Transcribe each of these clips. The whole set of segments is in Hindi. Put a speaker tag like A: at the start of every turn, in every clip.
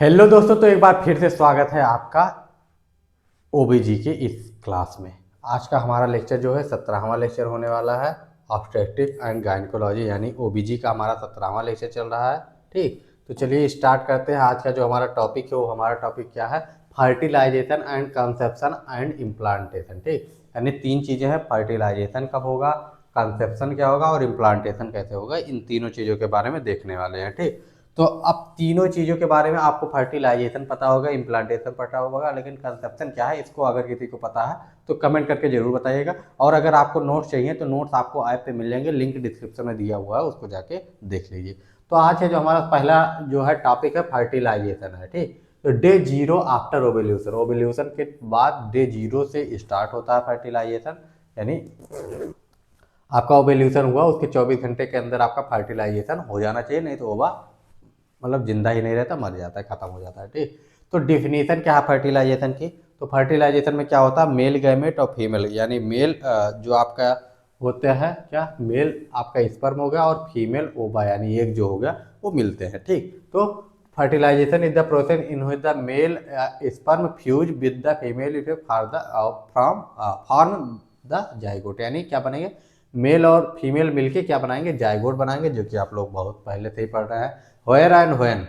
A: हेलो दोस्तों, तो एक बार फिर से स्वागत है आपका ओबीजी के इस क्लास में। आज का हमारा लेक्चर जो है 17वां लेक्चर होने वाला है। ऑब्स्टेट्रिक एंड गायनेकोलॉजी यानी ओबीजी का हमारा 17वां लेक्चर चल रहा है। ठीक, तो चलिए स्टार्ट करते हैं। आज का जो हमारा टॉपिक है वो हमारा टॉपिक क्या है? Fertilisation and conception and implantation. ठीक, यानी तीन चीज़ें हैं। फर्टिलाइजेशन कब होगा, कंसेप्शन क्या होगा और इम्प्लांटेशन कैसे होगा, इन तीनों चीज़ों के बारे में देखने वाले हैं। ठीक, तो अब तीनों चीज़ों के बारे में आपको फर्टिलाइजेशन पता होगा, इम्प्लांटेशन पता होगा, लेकिन कंसेप्शन क्या है इसको अगर किसी को पता है तो कमेंट करके जरूर बताइएगा। और अगर आपको नोट्स चाहिए तो नोट्स आपको ऐप पे मिल जाएंगे, लिंक डिस्क्रिप्शन में दिया हुआ है, उसको जाके देख लीजिए। तो आज है जो हमारा पहला जो है टॉपिक है फर्टिलाइजेशन है। ठीक, तो day zero after ovulation, ovulation के बाद डे जीरो से स्टार्ट होता है फर्टिलाइजेशन। यानी आपका ओवल्यूशन हुआ उसके 24 घंटे के अंदर आपका फर्टिलाइजेशन हो जाना चाहिए, नहीं तो ओवा मतलब जिंदा ही नहीं रहता, मर जाता है, खत्म हो जाता है। ठीक, तो डिफिनीशन क्या है फर्टिलाइजेशन की? तो फर्टिलाइजेशन में क्या होता है, मेल गैमेट और फीमेल, यानी मेल जो आपका होता है क्या, मेल आपका स्पर्म हो गया और फीमेल ओवा यानी एक जो हो गया वो मिलते हैं। ठीक, तो fertilisation is the process in which the male sperm fuse with the female from form the zygote. यानी क्या बनेंगे, मेल और फीमेल मिलके क्या बनाएंगे, जाइगोट बनाएंगे, जो कि आप लोग बहुत पहले से ही पढ़ रहे हैं। वेयर एंड व्हेन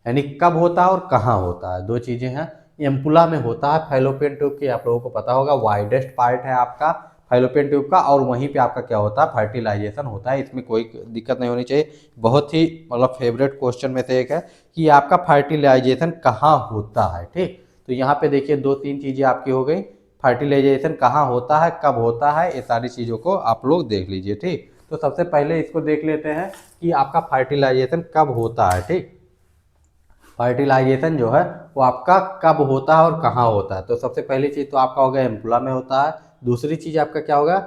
A: यानी कब होता है और कहाँ होता है, दो चीजें हैं। एम्पुला में होता है, फैलोपियन ट्यूब की आप लोगों को पता होगा, वाइडेस्ट पार्ट है आपका फैलोपियन ट्यूब का, और वहीं पे आपका क्या होता है, फर्टिलाइजेशन होता है। इसमें कोई दिक्कत नहीं होनी चाहिए। बहुत ही मतलब फेवरेट क्वेश्चन में से एक है कि आपका फर्टिलाइजेशन कहाँ होता है। ठीक, तो यहाँ पे देखिए दो तीन चीजें आपकी हो गई। फर्टिलाइजेशन कहाँ होता है, कब होता है, ये सारी चीज़ों को आप लोग देख लीजिए। ठीक, तो सबसे पहले इसको देख लेते हैं कि आपका फर्टिलाइजेशन कब होता है। ठीक, फर्टिलाइजेशन जो है वो आपका कब होता है और कहाँ होता है। तो सबसे पहली चीज़ तो आपका हो गया एम्पुला में होता है। दूसरी चीज़ आपका क्या होगा,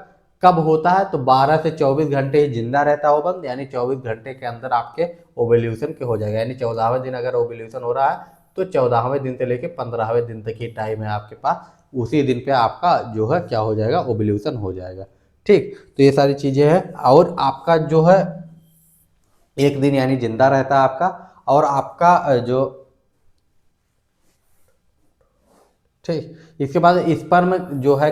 A: कब होता है, तो 12 से 24 घंटे ही जिंदा रहता है ओवम, यानी 24 घंटे के अंदर आपके ओवल्यूशन के हो जाएगा। यानी 14वें दिन अगर ओवल्यूशन हो रहा है तो 14वें दिन से लेकर 15वें दिन तक ही टाइम है आपके पास, उसी दिन पे आपका जो है क्या हो जाएगा, ओवल्यूशन हो जाएगा। ठीक, तो ये सारी चीज़ें हैं। और आपका जो है एक दिन यानी जिंदा रहता है आपका, और आपका जो ठीक, इसके बाद स्पर्म जो है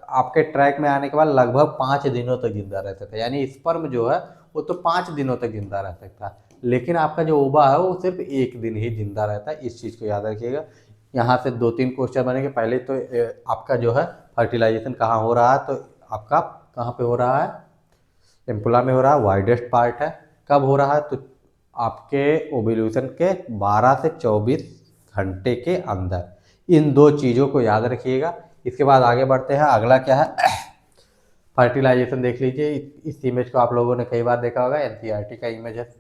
A: आपके ट्रैक में आने के बाद लगभग 5 दिनों तक जिंदा रह सकता है। यानी स्पर्म जो है वो तो 5 दिनों तक जिंदा रह सकता है, लेकिन आपका जो ओवा है वो सिर्फ एक दिन ही जिंदा रहता है। इस चीज़ को याद रखिएगा। यहाँ से दो तीन क्वेश्चन बनेंगे। पहले तो आपका जो है फर्टिलाइजेशन कहाँ हो रहा है, तो आपका कहाँ पे हो रहा है, एम्पुला में हो रहा है, वाइडेस्ट पार्ट है। कब हो रहा है, तो आपके ओव्यूलेशन के 12 से 24 घंटे के अंदर। इन दो चीज़ों को याद रखिएगा। इसके बाद आगे बढ़ते हैं। अगला क्या है, फर्टिलाइजेशन देख लीजिए। इस इमेज को आप लोगों ने कई बार देखा होगा, एनसीईआरटी का इमेज है।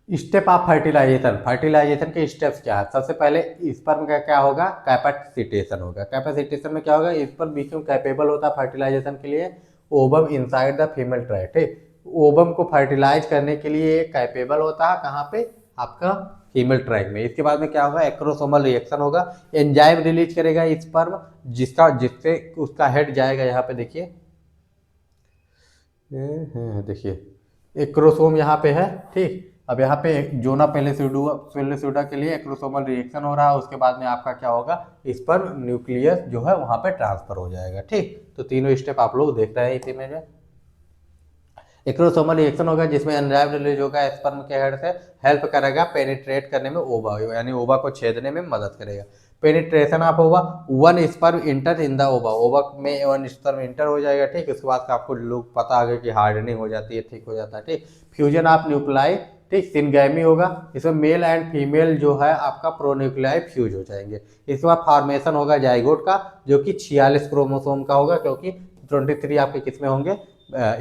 A: स्टेप ऑफ फर्टिलाइजेशन, फर्टिलाइजेशन के स्टेप्स क्या है? सबसे पहले स्पर्म का क्या होगा, कैपेसिटेशन होगा। कैपेसिटेशन में क्या होगा, स्पर्म बीच में कैपेबल होता है फर्टिलाइजेशन के लिए। Ovum inside the female track. ठीक, ओवम को फर्टिलाइज करने के लिए कैपेबल होता है कहाँ पे, आपका फीमेल ट्रैक में। इसके बाद में क्या होगा, एक्रोसोमल रिएक्शन होगा, एंजाइम रिलीज करेगा स्पर्म, जिससे उसका हेड जाएगा यहाँ पे देखिए, देखिए एक क्रोमोसोम यहाँ पे है। ठीक, अब यहाँ पे जोना पेलेसिडा के लिए एक्रोसोमल रिएक्शन हो रहा है। उसके बाद में आपका क्या होगा, इस पर न्यूक्लियस जो है वहाँ पे ट्रांसफर हो जाएगा। ठीक, तो तीनों स्टेप आप लोग देख रहे हैं इस इमेज में। एक्रोसोमल रिएक्शन होगा जिसमें एंजाइम रिलीज होगा स्पर्म के हेड से, हेल्प करेगा पेनिट्रेट करने में ओवा, यानी ओवा को छेदने में मदद करेगा। पेनिट्रेशन ऑफ ओवा, one sperm inter in the ओवा, ओवा में वन स्पर्म इंटर हो जाएगा। ठीक, उसके बाद आपको लोग पता आ गया कि हार्डनिंग हो जाती है, ठीक हो जाता है। ठीक, फ्यूजन ऑफ न्यूक्लाई, ठीक, सिनगैमी होगा, इसमें मेल एंड फीमेल जो है आपका प्रोन्यूक्लाई फ्यूज हो जाएंगे। इसके बाद फॉर्मेशन होगा जाइगोट का, जो कि 46 क्रोमोसोम का होगा, क्योंकि 23 आपके किसमें होंगे,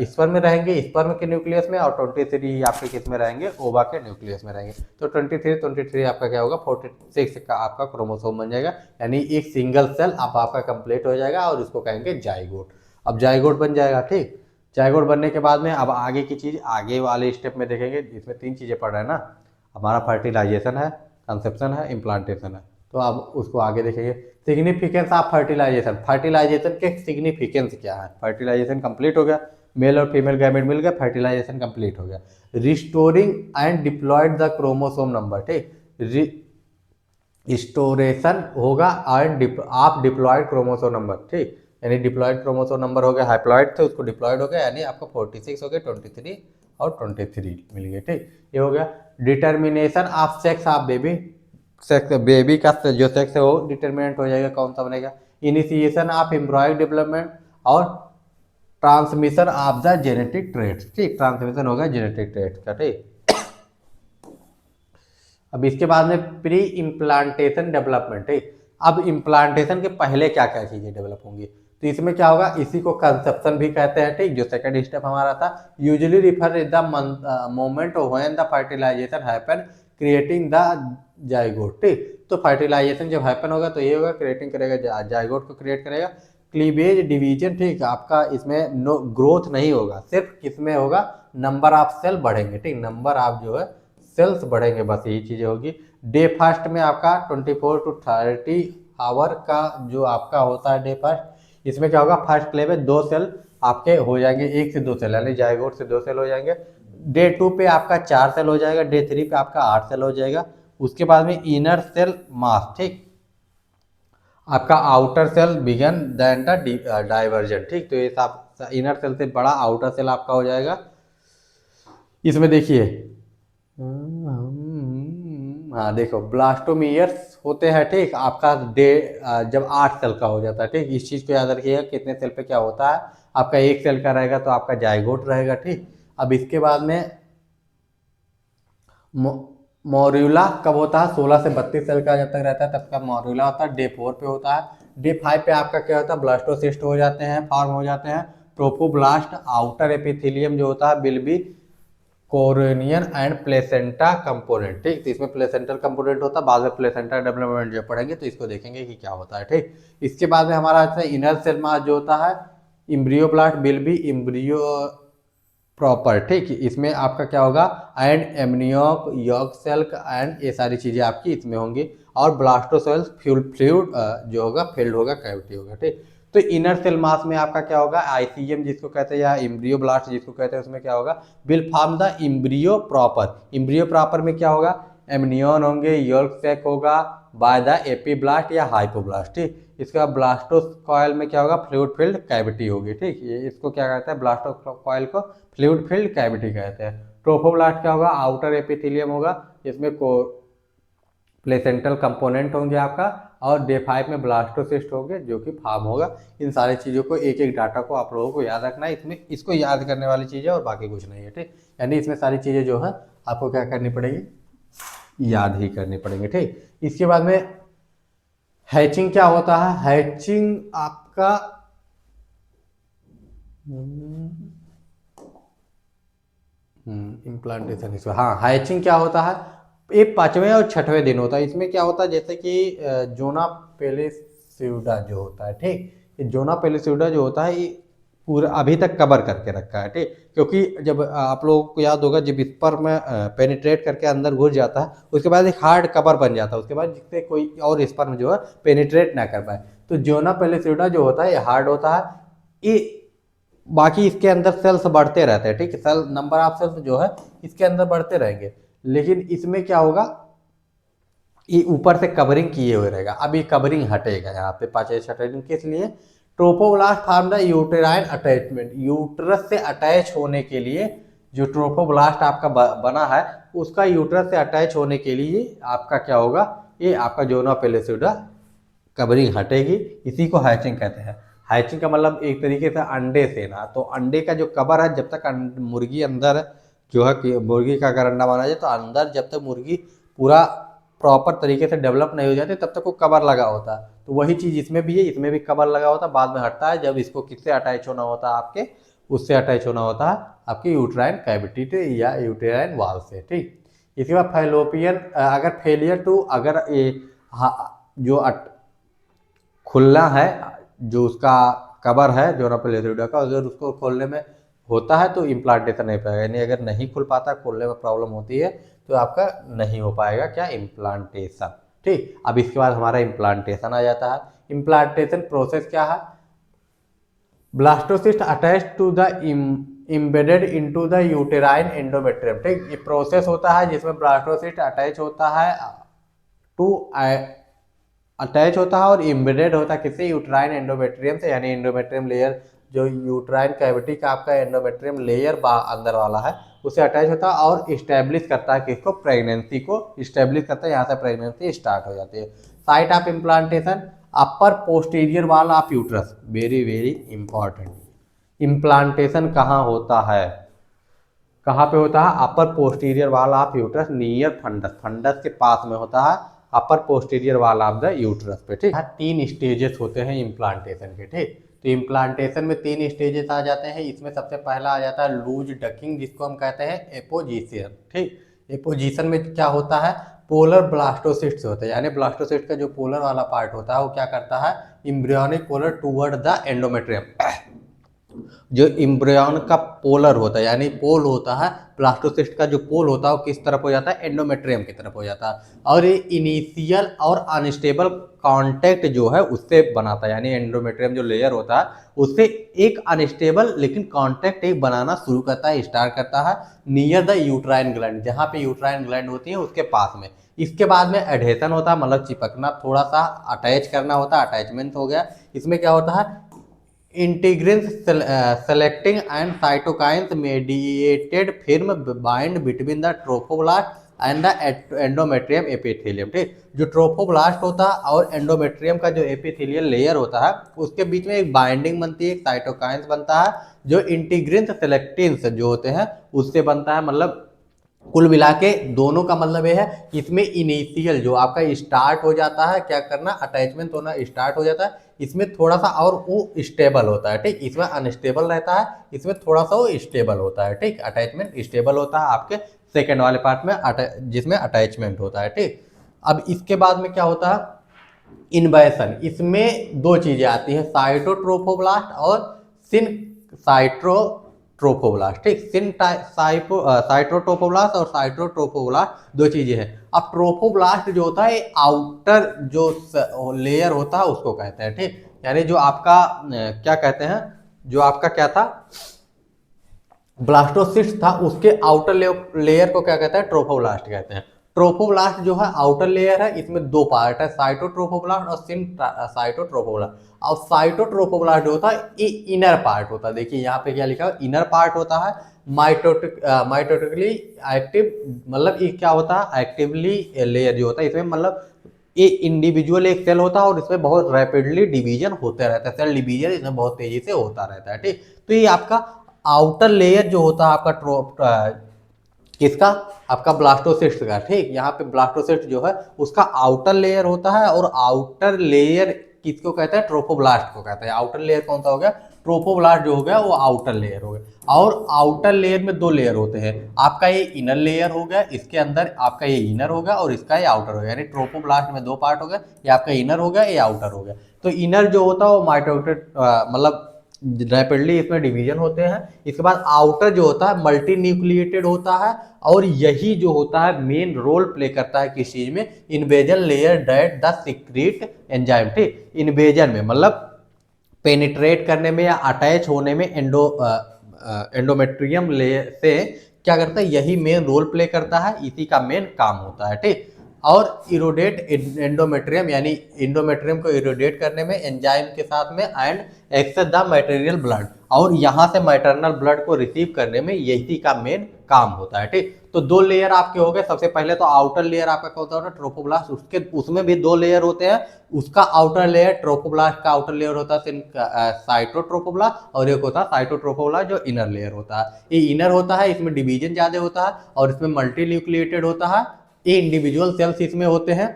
A: स्पर्म में रहेंगे, स्पर्म के न्यूक्लियस में, और 23 आपके किस में रहेंगे, ओवा के न्यूक्लियस में रहेंगे। तो 23 आपका क्या होगा, 46 का आपका क्रोमोसोम बन जाएगा। यानी एक सिंगल सेल अब आपका कंप्लीट हो जाएगा, और इसको कहेंगे जाइगोट। अब जाइगोट बन जाएगा। ठीक, जाइगोट बनने के बाद में अब आगे की चीज आगे वाले स्टेप में देखेंगे। इसमें तीन चीजें पढ़ रहे हैं ना, हमारा फर्टिलाइजेशन है, कंसेप्शन है, इम्प्लांटेशन है। तो अब उसको आगे देखेंगे। सिग्निफिकेंस ऑफ फर्टिलाइजेशन, फर्टिलाइजेशन के सिग्निफिकेंस क्या है। फर्टिलाइजेशन कंप्लीट हो गया, मेल और फीमेल गैमेट मिल गया, फर्टिलाइजेशन कंप्लीट हो गया। Restoring and diploid the chromosome number, ठीक, रिस्टोरेशन होगा एंड आप डिप्लॉयड क्रोमोसोम नंबर, ठीक, यानी डिप्लॉयड क्रोमोसोम नंबर हो गया, हाइप्लॉयड थे उसको डिप्लॉयड हो गया, यानी आपका 46 हो गया, 23 और 23 मिल गए, ठीक, ये हो गया। Determination of sex of baby, sex baby का जो सेक्स है वो डिटर्मिनेंट हो जाएगा, कौन सा बनेगा। इनिशिएशन ऑफ एम्ब्रॉयड डेवलपमेंट और transmission of the genetic traits, ठीक, ट्रांसमिशन होगा जेनेटिक ट्रेट्स का, ठीक। अब इसके बाद में प्री इम्प्लांटेशन डेवलपमेंट, ठीक। अब इम्प्लांटेशन के पहले क्या क्या चीजें डेवलप होंगी, तो इसमें क्या होगा, इसी को कंसेप्शन भी कहते हैं, ठीक, जो सेकंड स्टेप हमारा था। Usually refer the moment when the fertilisation happen creating the zygote, ठीक। तो फर्टिलाइजेशन जब हैपन होगा तो ये होगा, क्रिएटिंग करेगा, जाइगोट को क्रिएट करेगा। क्लीवेज डिवीजन, ठीक, आपका इसमें नो ग्रोथ नहीं होगा, सिर्फ किसमें होगा, नंबर ऑफ सेल बढ़ेंगे, ठीक, नंबर ऑफ जो है सेल्स बढ़ेंगे, बस यही चीजें होगी। डे फर्स्ट में आपका 24 to 30 आवर का जो आपका होता है डे फर्स्ट, इसमें क्या होगा, फर्स्ट लेवल 2 सेल आपके हो जाएंगे, 1 से 2 सेल, यानी जाइगोट से 2 सेल हो जाएंगे। डे 2 पे आपका 4 सेल हो जाएगा, डे 3 पे आपका 8 सेल हो जाएगा। उसके बाद में इनर सेल मास, ठीक, आपका outer cell began then the diversion, ठीक, तो ये सब इनर सेल से बड़ा आउटर सेल आपका हो जाएगा। इसमें देखिए, हाँ देखो, ब्लास्टोमियर्स होते हैं, ठीक, आपका डे जब 8 सेल का हो जाता है, ठीक, इस चीज़ को याद रखिएगा, कितने सेल पे क्या होता है, आपका 1 सेल का रहेगा तो आपका जाइगोट रहेगा, ठीक। अब इसके बाद में मॉर्यूला कब होता है, 16 से 32 सेल का जब तक रहता है तब का मॉर्यूला होता है, डे 4 पे होता है। डे 5 पे आपका क्या होता है, ब्लास्टोसिस्ट हो जाते हैं, फॉर्म हो जाते हैं। ट्रोफोब्लास्ट आउटर एपिथेलियम जो होता है will be chorionic and placenta component, ठीक, तो इसमें प्लेसेंटल कंपोनेंट होता है, बाद में प्लेसेंटा डेवलपमेंट जब पढ़ेंगे तो इसको देखेंगे कि क्या होता है, ठीक। इसके बाद में हमारा आता है इनर सेल मास जो होता है, इम्ब्रियोब्लास्ट विल बी इम्ब्रियो प्रॉपर, ठीक, इसमें आपका क्या होगा, एंड एमनियोक यॉर्क सेल एंड ये सारी चीजें आपकी इसमें होंगी। और ब्लास्टोसेल्स फ्लूइड जो होगा फिल्ड होगा, कैविटी होगा, ठीक। तो इनर सेल मास में आपका क्या होगा, आईसीएम जिसको कहते हैं या इम्ब्रियो ब्लास्ट जिसको कहते हैं, उसमें क्या होगा, will form the embryo proper. Embryo proper में क्या होगा, एमनियन होंगे, यॉर्क सेक होगा, बाय द एपीब्लास्ट या हाइपोब्लास्ट, ठीक। इसके बाद ब्लास्टोकॉइल में क्या होगा, फ्लूइड फिल्ड कैविटी होगी, ठीक, ये इसको क्या कहते हैं, ब्लास्टोकॉइल को फ्लूइड फिल्ड कैविटी कहते हैं। ट्रोफोब्लास्ट क्या होगा, आउटर एपिथेलियम होगा, इसमें को प्लेसेंटल कंपोनेंट होंगे आपका। और डे 5 में ब्लास्टोसिस्ट होंगे जो कि फार्म होगा। इन सारी चीज़ों को एक एक डाटा को आप लोगों को याद रखना है, इसमें इसको याद करने वाली चीज़ है और बाकी कुछ नहीं है, ठीक, यानी इसमें सारी चीज़ें जो है आपको क्या करनी पड़ेगी, याद ही करनी पड़ेंगे, ठीक। इसके बाद में हैचिंग क्या होता है, हैचिंग आपका इम्प्लांटेशन, इसमें हाँ, हैचिंग क्या होता है, ये 5वें और 6वें दिन होता है। इसमें क्या होता है, जैसे कि जोना पेलिस्यूडा जो होता है, ठीक, ये जोना पेलिस्यूडा जो होता है ये पूरा अभी तक कवर करके रखा है, ठीक, क्योंकि जब आप लोगों को याद होगा जब स्पर्म में पेनिट्रेट करके अंदर घुस जाता है उसके बाद एक हार्ड कवर बन जाता है, उसके बाद जिससे कोई और स्पर्म जो है पेनिट्रेट ना कर पाए। तो जोना पेलिस्यूडा जो होता है ये हार्ड होता है, ये बाकी इसके अंदर सेल्स बढ़ते रहते हैं, ठीक है, सेल नंबर ऑफ सेल्स जो है इसके अंदर बढ़ते रहेंगे, लेकिन इसमें क्या होगा, ये ऊपर से कवरिंग किए हुए रहेगा। अब ये कवरिंग हटेगा यहाँ पे 5वें-6वें दिन, किस लिए, trophoblast form the uterine attachment, uterus से अटैच होने के लिए, जो ट्रोफोब्लास्ट आपका बना है उसका यूटरस से अटैच होने के लिए आपका क्या होगा, ये आपका जोना पेलिस्यूडा कवरिंग हटेगी, इसी को हैचिंग कहते हैं। हैचिंग का मतलब एक तरीके से अंडे से ना, तो अंडे का जो कवर है जब तक मुर्गी अंदर जो है कि मुर्गी का अगर अंडा माना जाए तो अंदर जब तक मुर्गी पूरा प्रॉपर तरीके से डेवलप नहीं हो जाती तब तक वो कवर लगा होता है। तो वही चीज़ इसमें भी है, इसमें भी कवर लगा होता है, बाद में हटता है जब इसको किससे अटैच होना होता है, आपके उससे अटैच होना होता है आपकी यूट्राइन कैविटी से या यूटेराइन वाल से, ठीक। इसके बाद फैलोपियन अगर फेलियर टू, अगर ये जो खुलना है, जो उसका कवर है जोना पेलिस्यूडा का, अगर उसको खोलने में होता है तो इम्प्लांटेशन नहीं पाएगा, यानी अगर नहीं खुल पाता, खोलने में प्रॉब्लम होती है तो आपका नहीं हो पाएगा क्या, इम्प्लांटेशन, ठीक। अब इसके बाद हमारा इम्प्लांटेशन आ जाता है। इम्प्लांटेशन प्रोसेस क्या है, blastocyst attach to the embedded into the uterine endometrium. ठीक, ये प्रोसेस होता है जिसमें ब्लास्टोसिस्ट अटैच होता है टू अटैच होता है और इम्बेडेड होता है किसी यूट्राइन एंडोमेट्रियम से, यानी एंडोमेट्रियम लेयर जो यूट्राइन कैविटी का आपका एंडोमेट्रियम लेयर अंदर वाला है उसे अटैच होता है और इस्टेब्लिश करता है किसको, प्रेगनेंसी को इस्टेब्लिश करता है। यहाँ से प्रेगनेंसी स्टार्ट हो जाती है। Site of implantation upper posterior wall of uterus, very very important. Implantation कहाँ होता है, कहाँ पे होता है, upper posterior wall of uterus near fundus, fundus के पास में होता है upper posterior wall of the uterus पे। ठीक, 3 स्टेजेस होते हैं इम्प्लांटेशन के। ठीक, तो इम्प्लांटेशन में 3 स्टेजेस आ जाते हैं। इसमें सबसे पहला आ जाता है लूज डकिंग, जिसको हम कहते हैं एपोजिशन। ठीक, एपोजिशन में क्या होता है, पोलर ब्लास्टोसिस्ट होता है, यानी ब्लास्टोसिस्ट का जो पोलर वाला पार्ट होता है वो क्या करता है, embryonic polar toward the endometrium. जो इम्ब्रियन का पोलर होता है यानी पोल होता है, ब्लास्टोसिस्ट का जो पोल होता है वो किस तरफ हो जाता है, एंडोमेट्रियम की तरफ हो जाता है। और ये इनिशियल और अनस्टेबल कांटेक्ट जो है उससे बनाता है, यानी एंडोमेट्रियम जो लेयर होता है उससे एक अनस्टेबल लेकिन कांटेक्ट एक बनाना शुरू करता है, स्टार्ट करता है नियर द यूट्राइन ग्लैंड, जहाँ पे यूट्राइन ग्लैंड होती है उसके पास में। इसके बाद में एडहेशन होता है, मतलब चिपकना, थोड़ा सा अटैच करना होता है, अटैचमेंट हो गया। इसमें क्या होता है, integrins selectins and cytokines mediated film bind between the trophoblast and the endometrium epithelium. ठीक, जो ट्रोफोब्लास्ट होता है और एंडोमेट्रियम का जो एपिथेलियल लेयर होता है उसके बीच में एक बाइंडिंग बनती है, एक साइटोकाइन्स बनता है जो इंटीग्रिन्स सेलेक्टिन्स जो होते हैं उससे बनता है। मतलब कुल मिला के दोनों का मतलब ये है, इसमें इनिशियल जो आपका स्टार्ट हो जाता है क्या करना, अटैचमेंट होना स्टार्ट हो जाता है। इसमें थोड़ा सा और वो स्टेबल होता है। ठीक, इसमें अनस्टेबल रहता है, इसमें थोड़ा सा वो स्टेबल होता है। ठीक, अटैचमेंट स्टेबल होता है आपके सेकेंड वाले पार्ट में जिसमें अटैचमेंट होता है। ठीक, अब इसके बाद में क्या होता है, इन्वेशन। इसमें 2 चीजें आती हैं, साइटोट्रोफोब्लास्ट और सिन साइट्रोट्रोफोब्लास्ट। ठीक, साइट्रोट्रोफोब्लास्ट और साइट्रोट्रोफोब्लास्ट 2 चीजें हैं। अब ट्रोफोब्लास्ट जो होता है आउटर जो लेयर होता है उसको कहते हैं। ठीक, यानी जो आपका क्या कहते हैं, जो आपका क्या था, ब्लास्टोसिस्ट था उसके आउटर लेयर को क्या कहते हैं, ट्रोफोब्लास्ट कहते हैं। ट्रोफोब्लास्ट जो है आउटर लेयर है, इसमें 2 पार्ट है, साइटोट्रोफोब्लास्ट और साइटोट्रोफोब्लास्ट। और साइटोट्रोफोब्लास्ट जो होता है ये इनर पार्ट होता है। देखिए यहाँ पे क्या लिखा है, इनर पार्ट होता है, माइटोटिकली एक्टिव, मतलब ये क्या होता है, एक्टिवली लेयर जो होता है इसमें, मतलब ये इंडिविजुअल एक सेल होता है और इसमें बहुत रैपिडली डिवीजन होते रहता है, सेल डिवीजन इसमें बहुत तेजी से होता रहता है। ठीक, तो ये आपका आउटर लेयर जो होता है आपका किसका, आपका ब्लास्टोसिस्ट का। ठीक, यहाँ पे ब्लास्टोसिस्ट जो है उसका आउटर लेयर होता है और आउटर लेयर किसको कहते हैं, ट्रोफोब्लास्ट को कहते हैं। आउटर लेयर कौन सा हो गया, ट्रोफोब्लास्ट जो हो गया वो आउटर लेयर हो गया। और आउटर लेयर में 2 लेयर होते हैं, आपका ये इनर लेयर हो गया, इसके अंदर आपका ये इनर हो गया और इसका ये आउटर हो गया, यानी ट्रोफोब्लास्ट में 2 पार्ट हो गया, ये आपका इनर हो गया, ये आउटर हो गया। तो इनर जो होता है वो माइटोटिक मतलब रैपिडली इसमें डिवीजन होते हैं। इसके बाद आउटर जो होता है मल्टी न्यूक्लिएटेड होता है और यही जो होता है मेन रोल प्ले करता है किस चीज में, invasion layer that the secrete enzyme. ठीक, इन्वेजन में मतलब पेनिट्रेट करने में या अटैच होने में एंडोमेट्रियम लेयर से क्या करता है, यही मेन रोल प्ले करता है, इसी का मेन काम होता है। ठीक, और इरोडेट एंडोमेट्रियम, यानी एंडोमेट्रियम को इरोडेट करने में एंजाइम के साथ में and access the material blood, और यहाँ से मैटरनल ब्लड को रिसीव करने में यही का मेन काम होता है। ठीक, तो 2 लेयर आपके हो गए। सबसे पहले तो आउटर लेयर आपका क्या होता है, ट्रोफोब्लास्ट, उसमें भी 2 लेयर होते हैं। उसका आउटर लेयर, ट्रोफोब्लास्ट का आउटर लेयर होता है साइटोट्रोफोब्लास्ट और एक होता है साइटोट्रोफोब्लास्ट जो इनर लेयर होता है। ये इनर होता है, इसमें डिवीजन ज्यादा होता है और इसमें मल्टी न्यूक्लिएटेड होता है, ये इंडिविजुअल सेल्स इसमें होते हैं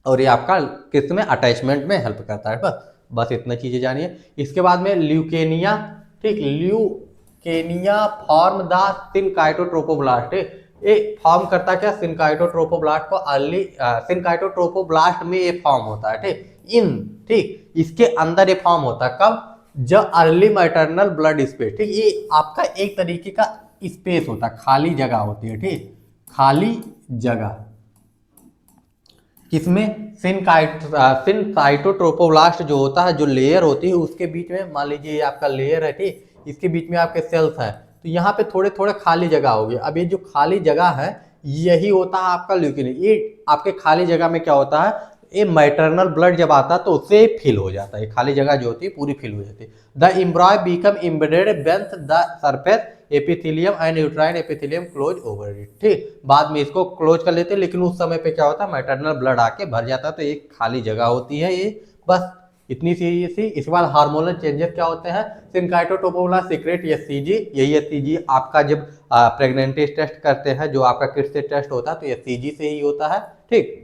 A: और ये आपका किसमें, अटैचमेंट में हेल्प करता है। बस इतना चीजें जानिए। इसके बाद में ल्यूकेनिया। ठीक, ल्यूकेनिया फॉर्म द सिनकाइटोट्रोफोब्लास्ट। ये फॉर्म करता क्या, सिनकाइटोट्रोफोब्लास्ट को अर्ली सिनकाइटोट्रोफोब्लास्ट में ये फॉर्म होता है। ठीक, इसके अंदर ये फॉर्म होता है कब, जब अर्ली मैटरनल ब्लड स्पेस। ठीक, ये आपका एक तरीके का स्पेस होता है, खाली जगह होती है। ठीक, खाली जगह किसमें, सिनकाइटोट्रोफोब्लास्ट जो होता है, जो लेयर होती है उसके बीच में, मान लीजिए ये आपका लेयर है। ठीक, इसके बीच में आपके सेल्स हैं, तो यहाँ पे थोड़े थोड़े खाली जगह होगी। अब ये जो खाली जगह है यही होता है आपका ल्यूकेमिया। ये आपके खाली जगह में क्या होता है, ये मैटरनल ब्लड जब आता है तो उससे फिल हो जाता है, खाली जगह जो होती है पूरी फिल हो जाती है। The embryo become embedded beneath the surface epithelium and uterine epithelium close over it. ठीक, बाद में इसको क्लोज कर लेते हैं, लेकिन उस समय पे क्या होता है, मैटरनल ब्लड आके भर जाता है, तो एक खाली जगह होती है ये, बस इतनी सी। इसके बाद हार्मोनल चेंजेस क्या होते हैं, सिनकाइटोटोपोला सीक्रेट एससीजी, यही एससीजी आपका जब प्रेगनेंसी टेस्ट करते हैं, जो आपका किट से टेस्ट होता है, तो एससीजी से ही होता है। ठीक,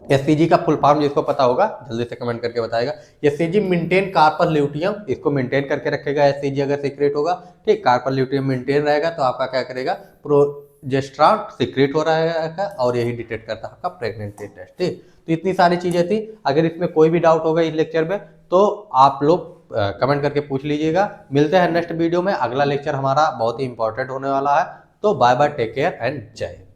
A: एससीजी का फुल फॉर्म जिसको पता होगा जल्दी से कमेंट करके बताएगा। एससीजी मेंटेन कार्पल ल्यूटियम, इसको मेंटेन करके रखेगा एससीजी अगर सीक्रेट होगा। ठीक, कार्पल ल्यूटियम मेंटेन रहेगा तो आपका क्या करेगा, प्रोजेस्टेरॉन सीक्रेट हो रहा है और यही डिटेक्ट करता है आपका प्रेगनेंसी टेस्ट। ठीक, तो इतनी सारी चीजें थी। अगर इसमें कोई भी डाउट होगा इस लेक्चर में तो आप लोग कमेंट करके पूछ लीजिएगा। मिलते हैं नेक्स्ट वीडियो में, अगला लेक्चर हमारा बहुत ही इंपॉर्टेंट होने वाला है। तो bye bye, take care and जय हिंद।